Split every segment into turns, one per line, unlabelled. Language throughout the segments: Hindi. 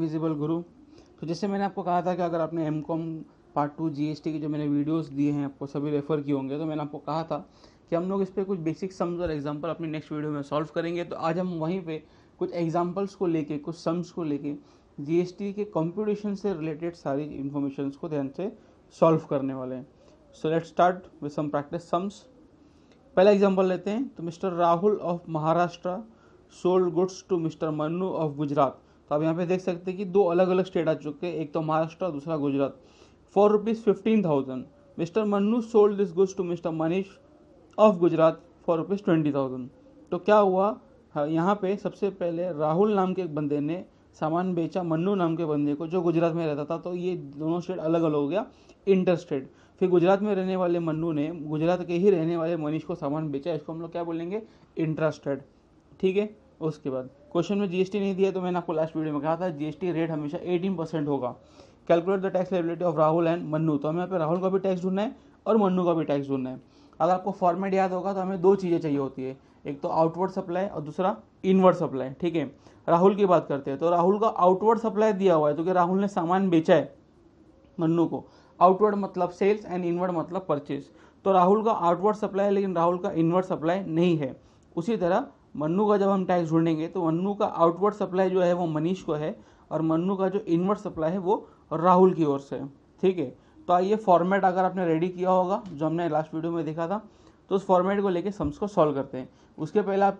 विजिबल गुरु। तो जैसे मैंने आपको कहा था कि अगर आपने एमकॉम पार्ट 2 जीएसटी के जो मैंने वीडियोस दिए हैं आपको सभी रेफ़र किए होंगे, तो मैंने आपको कहा था कि हम लोग इस पर कुछ बेसिक सम्स और एग्जांपल अपनी नेक्स्ट वीडियो में सॉल्व करेंगे। तो आज हम वहीं पे कुछ एग्जांपल्स को लेके, कुछ सम्स को लेके जीएसटी के कंप्यूटेशन से रिलेटेड सारी इन्फॉर्मेशन को ध्यान से सॉल्व करने वाले हैं। So let's start with some practice sums. पहला एग्जांपल लेते हैं। तो mister Rahul of Maharashtra sold goods to mister Mannu of Gujarat. तो आप यहाँ पे देख सकते हैं कि दो अलग अलग स्टेट आ चुके हैं, एक तो महाराष्ट्र दूसरा Gujarat. For ₹15,000 mister Mannu sold this goods to mister Manish of Gujarat for ₹20,000। तो क्या हुआ, यहाँ पे सबसे पहले राहुल नाम के एक बंदे ने सामान बेचा मन्नू नाम के बंदे को जो गुजरात में रहता था। तो ये दोनों स्टेट अलग अलग हो गया, इंटर स्टेट। फिर गुजरात में रहने वाले मन्नू ने गुजरात के ही रहने वाले मनीष को सामान बेचा, इसको हम लोग क्या बोलेंगे, इंट्रा स्टेट। ठीक है। उसके बाद क्वेश्चन में जीएसटी नहीं दिया, तो मैंने आपको लास्ट वीडियो में कहा था जीएसटी रेट हमेशा 18% होगा। Calculate the tax liability of Rahul and Mannu. तो हमें यहाँ पे राहुल का भी टैक्स ढूंढना है और मन्नू का भी टैक्स ढूंढना है। अगर आपको फॉर्मेट याद होगा तो हमें दो चीज़ें चाहिए होती है, एक तो आउटवर्ड सप्लाई और दूसरा इनवर्ड सप्लाई। ठीक है। राहुल की बात करते हैं। तो राहुल का आउटवर्ड सप्लाई दिया हुआ है, तो कि राहुल ने सामान बेचा है मन्नू को। आउटवर्ड मतलब सेल्स एंड इनवर्ड मतलब परचेज। तो राहुल का आउटवर्ड सप्लाई है लेकिन राहुल का इनवर्ड सप्लाई नहीं है। उसी तरह मन्नू का जब हम टैक्स ढूंढेंगे तो मन्नू का आउटवर्ड सप्लाई जो है वो मनीष को है और मन्नू का जो इनवर्ड सप्लाई है वो राहुल की ओर से है। ठीक है। तो आइए फॉर्मेट अगर आपने रेडी किया होगा जो हमने लास्ट वीडियो में देखा था, तो उस फॉर्मेट को लेके सम्स को सॉल्व करते हैं। उसके पहले आप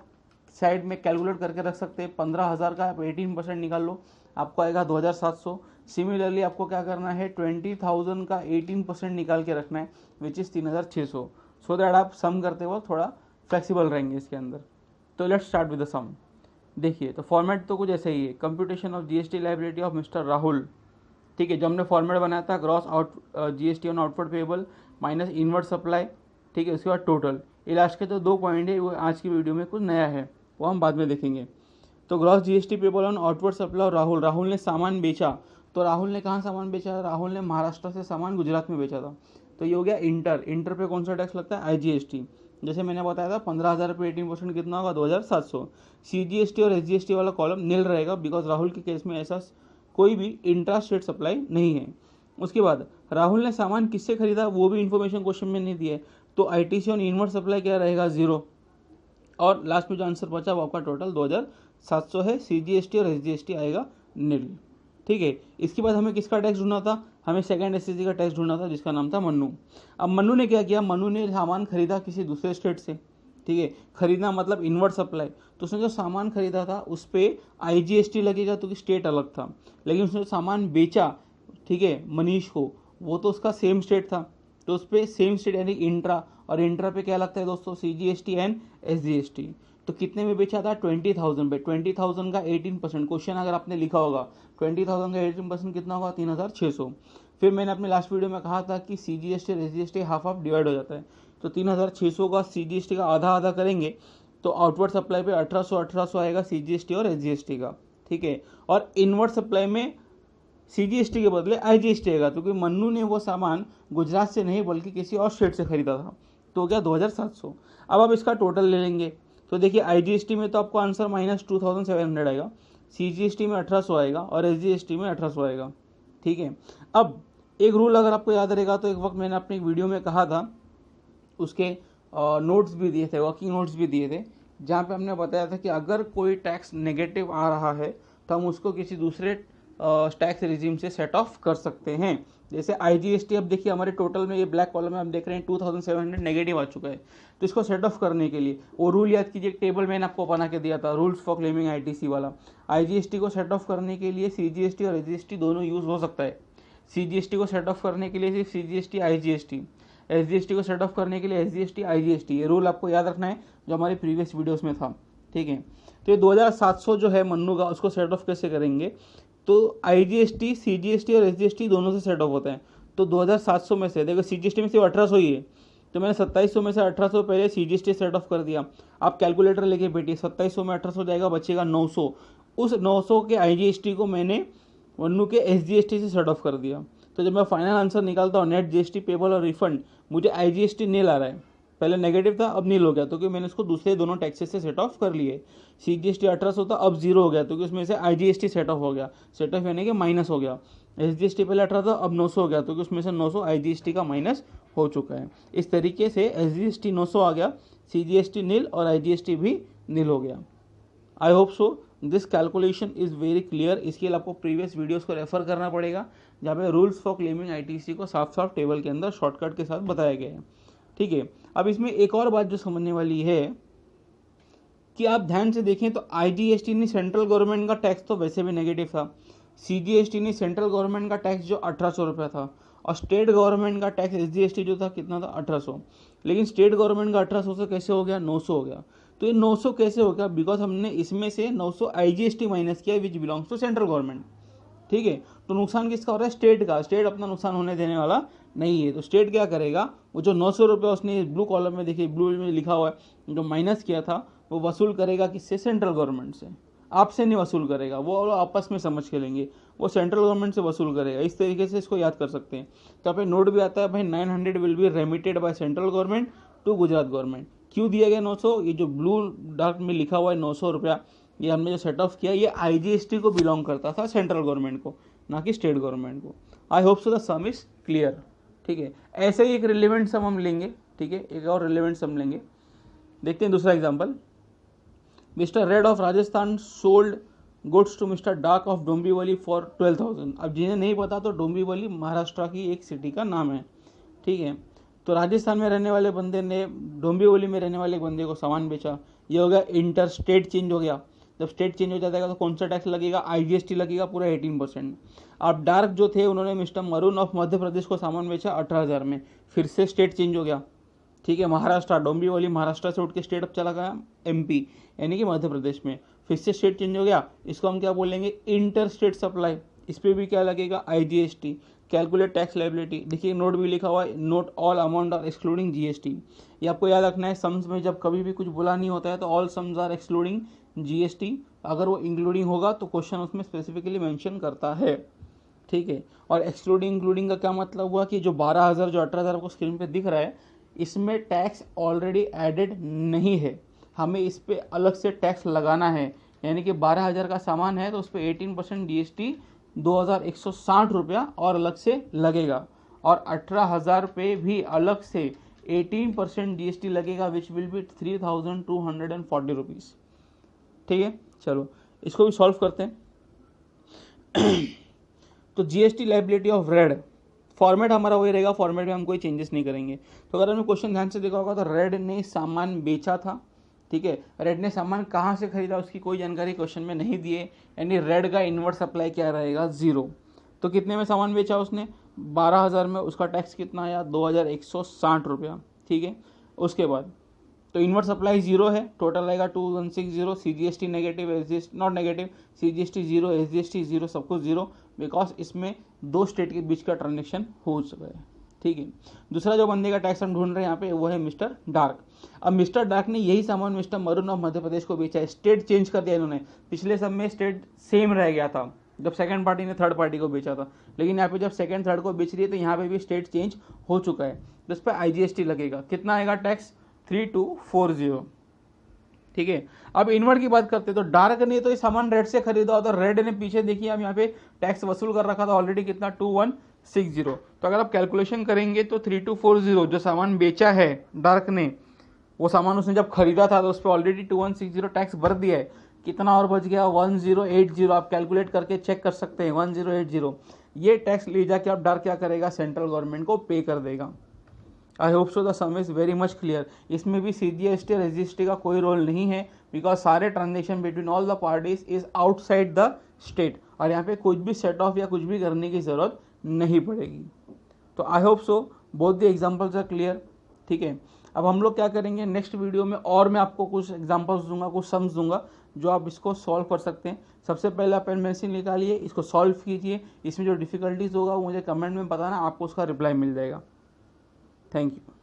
साइड में कैलकुलेट करके रख सकते हैं। 15,000 का आप 18% निकाल लो, आपको आएगा 2,700। सिमिलरली आपको क्या करना है, 20,000 का 18% निकाल के रखना है, विच इज़ 3,600। सो दैट आप सम करते वक्त थोड़ा फ्लेक्सिबल रहेंगे इसके अंदर। तो लेट्स स्टार्ट विद द सम। देखिए, तो फॉर्मेट तो कुछ ऐसे ही है, computation of GST liability of mister Rahul. ठीक है। जो हमने फॉर्मेट बनाया था, gross out GST on outward payable minus inward supply. ठीक है। उसके बाद टोटल। ये लास्ट के तो 2 पॉइंट है, वो आज की वीडियो में कुछ नया है, वो हम बाद में देखेंगे। तो gross GST payable on outward supply और राहुल ने सामान बेचा। तो राहुल ने कहाँ सामान बेचा, राहुल ने महाराष्ट्र से सामान गुजरात में बेचा था। तो ये हो गया इंटर पे कौन सा टैक्स लगता है, आईजीएसटी। जैसे मैंने बताया था 15,000 पे 18% कितना होगा, 2,700। सीजीएसटी और एसजीएसटी वाला कॉलम नील रहेगा बिकॉज राहुल के केस में ऐसा कोई भी इंट्रा स्टेट सप्लाई नहीं है। उसके बाद राहुल ने सामान किससे खरीदा, वो भी इन्फॉर्मेशन क्वेश्चन में नहीं दिया है। तो आईटीसी ऑन इनवर्ड सप्लाई क्या रहेगा, 0। और लास्ट में जो आंसर बचा वो आपका टोटल 2,700 है। सीजीएसटी और एसजीएसटी आएगा नील। ठीक है। इसके बाद हमें किसका टैक्स ढूंढना था, हमें सेकंड एसएससी का टैक्स ढूंढना था जिसका नाम था मन्नू। अब मन्नू ने क्या किया, मन्नू ने सामान खरीदा किसी दूसरे स्टेट से। ठीक है। खरीदना मतलब इनवर्ड सप्लाई। तो उसने जो सामान खरीदा था उस पर आईजीएसटी लगेगा क्योंकि स्टेट अलग था, लेकिन उसने जो सामान बेचा, ठीक है, मनीष को, वो तो उसका सेम स्टेट था, तो उस पर सेम स्टेट यानी इंट्रा, और इंट्रा पे क्या लगता है दोस्तों, सीजीएसटी एंड एसजीएसटी। तो कितने में बेचा था, 20,000 पे। 20,000 का 18%, क्वेश्चन अगर आपने लिखा होगा 20,000 का 18% कितना होगा, 3,600। फिर मैंने अपने लास्ट वीडियो में कहा था कि सीजीएसटी और एसजीएसटी हाफ हाफ डिवाइड हो जाता है। तो 3,600 का सीजीएसटी का आधा आधा करेंगे तो आउटवर्ड सप्लाई पे 1,800 आएगा सीजीएसटी और एसजीएसटी का। ठीक है। और इनवर्ड सप्लाई में सीजीएसटी के बदले आईजीएसटी आएगा क्योंकि मन्नू ने वो सामान गुजरात से नहीं बल्कि किसी और स्टेट से खरीदा था। तो हो गया 2,700। अब आप इसका टोटल ले लेंगे। तो देखिए, आईजीएसटी में तो आपको आंसर -2,700 आएगा, सीजीएसटी में 1,800 आएगा और एसजीएसटी में 1,800 आएगा। ठीक है। अब एक रूल अगर आपको याद रहेगा तो एक वक्त मैंने अपनी एक वीडियो में कहा था, उसके नोट्स भी दिए थे, वर्किंग नोट्स भी दिए थे, जहाँ पे हमने बताया था कि अगर कोई टैक्स नेगेटिव आ रहा है तो हम उसको किसी दूसरे टैक्स रिजीम से सेट ऑफ कर सकते हैं। जैसे आईजीएसटी, अब देखिए हमारे टोटल में ये ब्लैक कॉलम में हम देख रहे हैं 2,700 नेगेटिव आ चुका है। तो इसको सेट ऑफ करने के लिए वो रूल याद कीजिए, टेबल मैंने आपको बना के दिया था, रूल्स फॉर क्लेमिंग आईटीसी वाला। आईजीएसटी को सेट ऑफ करने के लिए सीजीएसटी और एसजीएसटी दोनों यूज हो सकता है। सीजीएसटी को सेट ऑफ करने के लिए सिर्फ सीजीएसटी आईजीएसटी, एसजीएसटी को सेट ऑफ करने के लिए एसजीएसटी आईजीएसटी। ये रूल आपको याद रखना है जो हमारे प्रीवियस वीडियोस में था। ठीक है। तो ये 2,700 जो है मन्नू का, उसको सेट ऑफ कैसे करेंगे, तो आईजीएसटी, सीजीएसटी और एसजीएसटी दोनों से सेट ऑफ होता है। तो 2,700 में से देखो सीजीएसटी में सिर्फ 1,800 ही है, तो मैंने 2700 में से 1,800 पहले सीजीएसटी सेट ऑफ कर दिया। आप कैलकुलेटर लेके बैठिए, 2700 में 1,800 जाएगा, बचेगा 900। उस 900 के आईजीएसटी को मैंने मन्नू के एसजीएसटी से सेट ऑफ कर दिया। तो जब मैं फाइनल आंसर निकालता हूँ नेट जीएसटी पेबल और रिफंड, मुझे आईजीएसटी नील आ रहा है। पहले नेगेटिव था अब नील हो गया, तो क्योंकि मैंने इसको दूसरे दोनों टैक्सेस से सेट ऑफ कर लिए। CGST 1800 था अब 0 हो गया, तो कि उसमें से IGST सेट ऑफ हो गया, सेट ऑफ यानी कि माइनस हो गया। SGST पहले 18 था अब 900 हो गया, तो कि उसमें से 900 IGST का माइनस हो चुका है। इस तरीके से SGST 900 आ गया, CGST नील और IGST भी नील हो गया। आई hope so this calculation is very clear. इसके लिए आपको प्रीवियस वीडियोस को रेफर करना पड़ेगा, जहाँ पे रूल्स फॉर क्लेमिंग ITC को साफ साफ टेबल के अंदर शॉर्टकट के साथ बताया गया है। ठीक है, अब इसमें एक और बात जो समझने वाली है कि आप ध्यान से देखें तो IGST ने सेंट्रल गवर्नमेंट का टैक्स तो वैसे भी नेगेटिव था, CGST ने सेंट्रल गवर्नमेंट का टैक्स जो 1800 रुपये था, और स्टेट गवर्नमेंट का टैक्स SGST जो था कितना था 1800, लेकिन स्टेट गवर्नमेंट का 1800 से कैसे हो गया 900 हो गया। तो ये 900 कैसे हो गया, बिकॉज हमने इसमें से 900 IGST माइनस किया which belongs to central government. ठीक है, तो नुकसान किसका हो रहा है, स्टेट का। स्टेट अपना नुकसान होने देने वाला नहीं है, तो स्टेट क्या करेगा, वो जो 900 रुपये उसने ब्लू कॉलम में देखिए, ब्लू में लिखा हुआ है, जो माइनस किया था वो वसूल करेगा किससे, सेंट्रल गवर्नमेंट से। आपसे नहीं वसूल करेगा, वो आपस में समझ के लेंगे, वो सेंट्रल गवर्नमेंट से वसूल करेगा। इस तरीके से इसको याद कर सकते हैं। तो पे नोट भी आता है भाई 900 will be remitted by central government to Gujarat government. क्यों दिया गया 900, ये जो ब्लू डार्क में लिखा हुआ है 900 रुपया, ये हमने जो सेट ऑफ किया ये IGST को बिलोंग करता था, सेंट्रल गवर्नमेंट को, ना कि स्टेट गवर्नमेंट को। आई hope so the some is clear. ठीक है, ऐसे ही एक रिलेवेंट सम हम लेंगे। ठीक है, एक और रिलेवेंट सम लेंगे, देखते हैं दूसरा example. Mister red of Rajasthan sold goods to mister dark of Dombivli for 12,000। अब जिन्हें नहीं पता तो डोंबिवली महाराष्ट्र की एक सिटी का नाम है। ठीक है, तो राजस्थान में रहने वाले बंदे ने डोंबिवली में रहने वाले बंदे को सामान बेचा। ये हो गया इंटर स्टेट चेंज हो गया। जब स्टेट चेंज हो जाता है तो कौन सा टैक्स लगेगा, IGST लगेगा पूरा 18%। अब डार्क जो थे उन्होंने mister maroon of Madhya Pradesh को सामान बेचा 18,000 में, फिर से स्टेट चेंज हो गया। ठीक है, महाराष्ट्र, डोंबिवली महाराष्ट्र से उठ के स्टेट अब चला गया MP यानी कि मध्य प्रदेश में, फिर से स्टेट चेंज हो गया। इसको हम क्या बोलेंगे, इंटर स्टेट सप्लाई। इस पर भी क्या लगेगा, IGST। कैलकुलेट टैक्स लायबिलिटी, देखिए नोट भी लिखा हुआ है, note all amount are excluding GST। ये आपको याद रखना है, सम्स में जब कभी भी कुछ बोला नहीं होता है तो all sums are excluding GST, अगर वो इंक्लूडिंग होगा तो क्वेश्चन उसमें स्पेसिफिकली मेंशन करता है। ठीक है, और एक्सक्लूडिंग इंक्लूडिंग का क्या मतलब हुआ कि जो 12,000 जो 18,000 आपको स्क्रीन पे दिख रहा है इसमें टैक्स ऑलरेडी एडेड नहीं है, हमें इस पर अलग से टैक्स लगाना है। यानी कि 12,000 का सामान है तो उस पर 18% GST 2,160 रुपया और अलग से लगेगा, और 18,000 पे भी अलग से 18% GST लगेगा विच विल बी 3,240 रुपीज़। ठीक है, चलो इसको भी सॉल्व करते हैं। तो GST liability of red, format हमारा वही रहेगा, फॉर्मेट में हम कोई चेंजेस नहीं करेंगे। तो अगर हमने क्वेश्चन ध्यान से देखा होगा तो रेड ने सामान बेचा था। ठीक है, रेड ने सामान कहाँ से खरीदा उसकी कोई जानकारी क्वेश्चन में नहीं दी है, यानी रेड का इनवर्ट सप्लाई क्या रहेगा, 0। तो कितने में सामान बेचा उसने, 12,000 में, उसका टैक्स कितना आया 2,160 रुपया। ठीक है, उसके बाद तो इनवर्ट सप्लाई 0 है, टोटल आएगा 2160। CGST negative, SGST not negative, CGST 0, SGST 0, सब कुछ 0, बिकॉज इसमें दो स्टेट के बीच का ट्रांजेक्शन हो चुका है। ठीक है, दूसरा जो बंदे का टैक्स हम ढूंढ रहे हैं यहाँ पे वो है मिस्टर डार्क। अब मिस्टर डार्क ने यही सामान mister maroon of Madhya Pradesh को बेचा है, स्टेट चेंज कर दिया इन्होंने। पिछले सब में स्टेट सेम रह गया था जब सेकंड पार्टी ने थर्ड पार्टी को बेचा था, लेकिन यहाँ पे जब सेकंड थर्ड को बेच रही है तो यहाँ पे भी स्टेट चेंज हो चुका है, तो इस पर IGST लगेगा। कितना आएगा टैक्स, 3,240। ठीक है, अब इनवर्ट की बात करते हैं तो डार्क ने तो ये सामान रेड से खरीदा होता, रेड ने पीछे देखिए अब यहाँ पे टैक्स वसूल कर रखा था ऑलरेडी, कितना 2,160। तो अगर आप कैलकुलेशन करेंगे तो 3,240 जो सामान बेचा है डार्क ने, वो सामान उसने जब खरीदा था तो उस पर ऑलरेडी 2,160 टैक्स भर दिया है। कितना और बच गया, 1,080। आप कैलकुलेट करके चेक कर सकते हैं, 1,080। ये टैक्स ले जाके अब डार्क क्या करेगा, सेंट्रल गवर्नमेंट को पे कर देगा। आई hope so the some is very much clear. इसमें भी CGST और SGST का कोई रोल नहीं है, बिकॉज सारे transaction between all the parties is outside the state, और यहाँ पे कुछ भी सेट ऑफ या कुछ भी करने की जरूरत नहीं पड़ेगी। तो I hope so both the examples are clear. ठीक है, अब हम लोग क्या करेंगे नेक्स्ट वीडियो में, और मैं आपको कुछ एग्जाम्पल्स दूंगा, कुछ सम्स दूंगा जो आप इसको सॉल्व कर सकते हैं। सबसे पहले आप पेन पेंसिल निकालिए, इसको सॉल्व कीजिए, इसमें जो डिफिकल्टीज होगा वो मुझे कमेंट में बताना, आपको उसका रिप्लाई मिल जाएगा। Thank you.